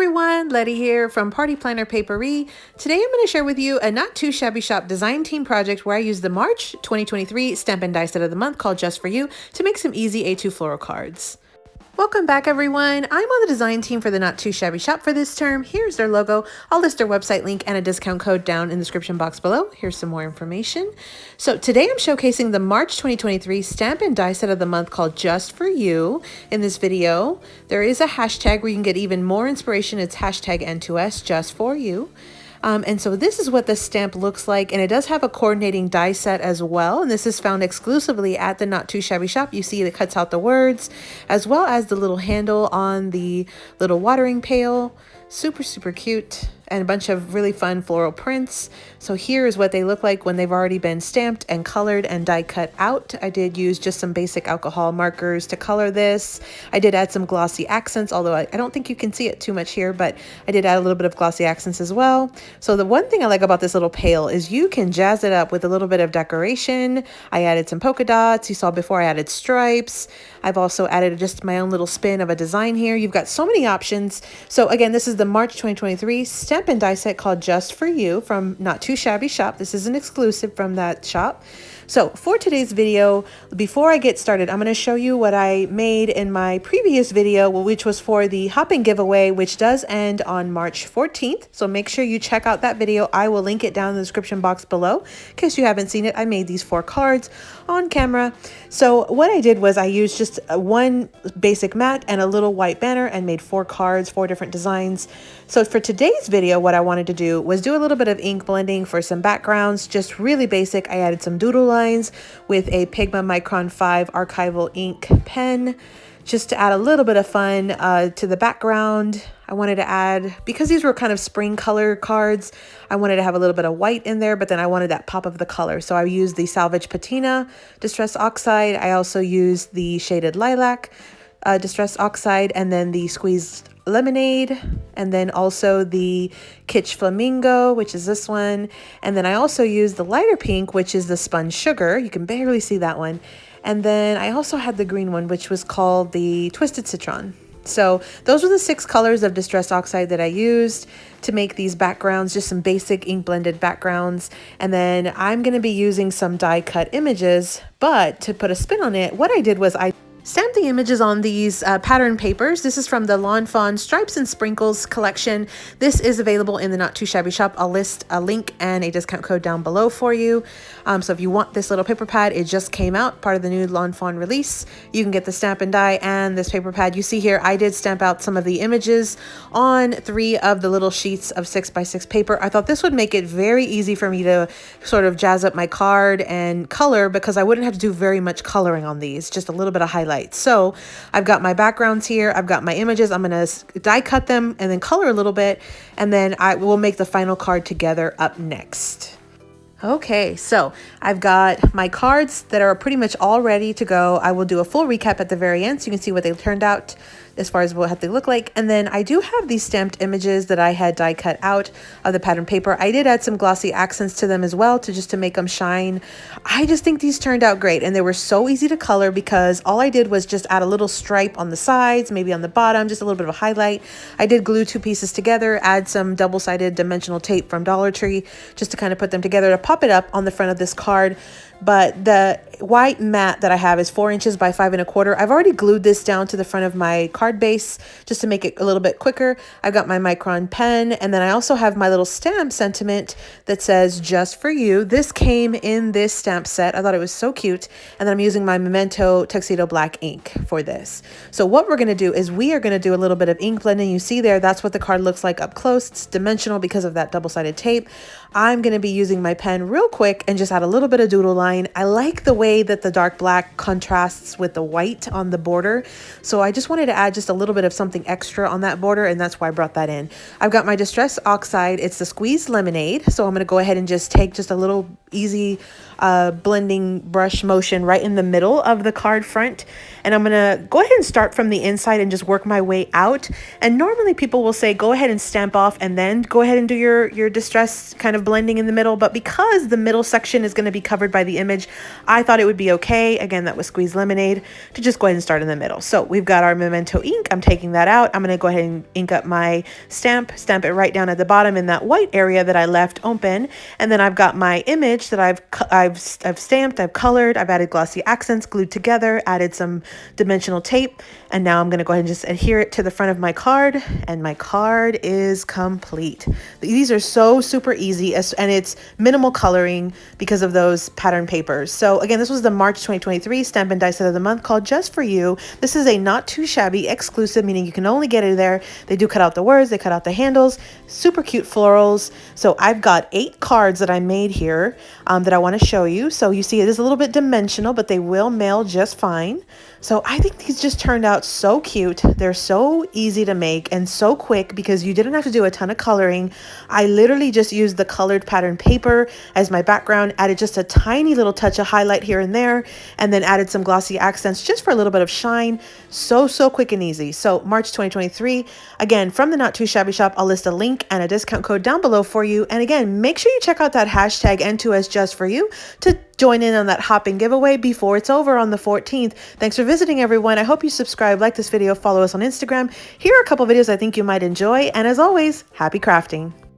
everyone, Letty here from Party Planner Paperie. Today I'm going to share with you a not too shabby shop design team project where I use the March 2023 stamp and die set of the month called Just For You to make some easy A2 floral cards. Welcome back everyone. I'm on the design team for the Not Too Shabby Shop for this term. Here's their logo. I'll list their website link and a discount code down in the description box below. Here's some more information. So today I'm showcasing the March 2023 stamp and die set of the month called Just For You. In this video, there is a hashtag where you can get even more inspiration. It's hashtag N2S, Just For You. And so this is what the stamp looks like, and it does have a coordinating die set as well, and this is found exclusively at the Not Too Shabby Shop. You see it cuts out the words as well as the little handle on the little watering pail. Super cute, and a bunch of really fun floral prints. So here is what they look like when they've already been stamped and colored and die cut out. I did use just some basic alcohol markers to color this. I did add some glossy accents, although I don't think you can see it too much here, but I did add a little bit of glossy accents as well. So the one thing I like about this little pail is you can jazz it up with a little bit of decoration. I added some polka dots. You saw before I added stripes. I've also added just my own little spin of a design here. You've got so many options. So again, this is the March 2023 stamp and die set called Just For You from Not Too Shabby Shop. This is an exclusive from that shop. So for today's video, before I get started, I'm going to show you what I made in my previous video, which was for the hopping giveaway, which does end on March 14th. So make sure you check out that video. I will link it down in the description box below. In case you haven't seen it, I made these 4 cards on camera. So what I did was I used just one basic mat and a little white banner and made 4 cards, 4 different designs. So for today's video, what I wanted to do was do a little bit of ink blending for some backgrounds, just really basic. I added some doodle lines with a Pigma Micron 5 archival ink pen, just to add a little bit of fun to the background. I wanted to add, because these were kind of spring color cards, I wanted to have a little bit of white in there, but then I wanted that pop of the color. So I used the Salvage Patina Distress Oxide. I also used the Shaded Lilac Distress Oxide, and then the Squeezed Lemonade, and then also the Kitsch Flamingo, which is this one. And then I also used the lighter pink, which is the Spun Sugar. You can barely see that one. And then I also had the green one, which was called the Twisted Citron. So those were the 6 colors of Distress Oxide that I used to make these backgrounds, just some basic ink blended backgrounds. And then I'm going to be using some die cut images, but to put a spin on it, what I did was I stamped the images on these pattern papers. This is from the Lawn Fawn Stripes and Sprinkles collection. This is available in the Not Too Shabby Shop. I'll list a link and a discount code down below for you. So if you want this little paper pad, it just came out, part of the new Lawn Fawn release. You can get the stamp and die and this paper pad. You see here, I did stamp out some of the images on 3 of the little sheets of 6x6 paper. I thought this would make it very easy for me to sort of jazz up my card and color, because I wouldn't have to do very much coloring on these, just a little bit of highlight. So I've got my backgrounds here. I've got my images. I'm going to die cut them and then color a little bit, and then I will make the final card together up next. Okay, so I've got my cards that are pretty much all ready to go. I will do a full recap at the very end so you can see what they turned out as far as what they look like. And then I do have these stamped images that I had die cut out of the pattern paper. I did add some glossy accents to them as well, just to make them shine. I just think these turned out great, and they were so easy to color because all I did was just add a little stripe on the sides, maybe on the bottom, just a little bit of a highlight. I did glue 2 pieces together, add some double-sided dimensional tape from Dollar Tree just to kind of put them together to pop it up on the front of this card. But the white mat that I have is 4 inches by 5 1/4. I've already glued this down to the front of my card base just to make it a little bit quicker. I've got my Micron pen, and then I also have my little stamp sentiment that says Just For You. This came in this stamp set. I thought it was so cute. And then I'm using my Memento Tuxedo Black ink for this. So what we're going to do is we are going to do a little bit of ink blending. You see there, that's what the card looks like up close. It's dimensional because of that double-sided tape. I'm going to be using my pen real quick and just add a little bit of doodle line. I like the way that the dark black contrasts with the white on the border. So I just wanted to add just a little bit of something extra on that border, and that's why I brought that in. I've got my Distress Oxide. It's the Squeezed Lemonade. So I'm going to go ahead and just take just a little easy blending brush motion right in the middle of the card front. And I'm gonna go ahead and start from the inside and just work my way out. And normally people will say, go ahead and stamp off and then go ahead and do your distress kind of blending in the middle. But because the middle section is gonna be covered by the image, I thought it would be okay, again, that was Squeeze Lemonade, to just go ahead and start in the middle. So we've got our Memento ink. I'm taking that out. I'm gonna go ahead and ink up my stamp it right down at the bottom in that white area that I left open. And then I've got my image that I've stamped, I've colored, I've added glossy accents, glued together, added some dimensional tape, and now I'm going to go ahead and just adhere it to the front of my card, and my card is complete. These are so super easy, and it's minimal coloring because of those pattern papers. So again, this was the March 2023 Stamp and Die Set of the Month called Just For You. This is a not too shabby exclusive, meaning you can only get it there. They do cut out the words, they cut out the handles, super cute florals. So I've got 8 cards that I made here that I want to show you. So you see it is a little bit dimensional, but they will mail just fine. So I think these just turned out so cute. They're so easy to make and so quick because you didn't have to do a ton of coloring. I literally just used the colored pattern paper as my background, added just a tiny little touch of highlight here and there, and then added some glossy accents just for a little bit of shine. So quick and easy. So March 2023, again, from the Not Too Shabby Shop, I'll list a link and a discount code down below for you. And again, make sure you check out that hashtag N2S Just For You to join in on that hopping giveaway before it's over on the 14th. Thanks for visiting, everyone. I hope you subscribe, like this video, follow us on Instagram. Here are a couple videos I think you might enjoy. And as always, happy crafting.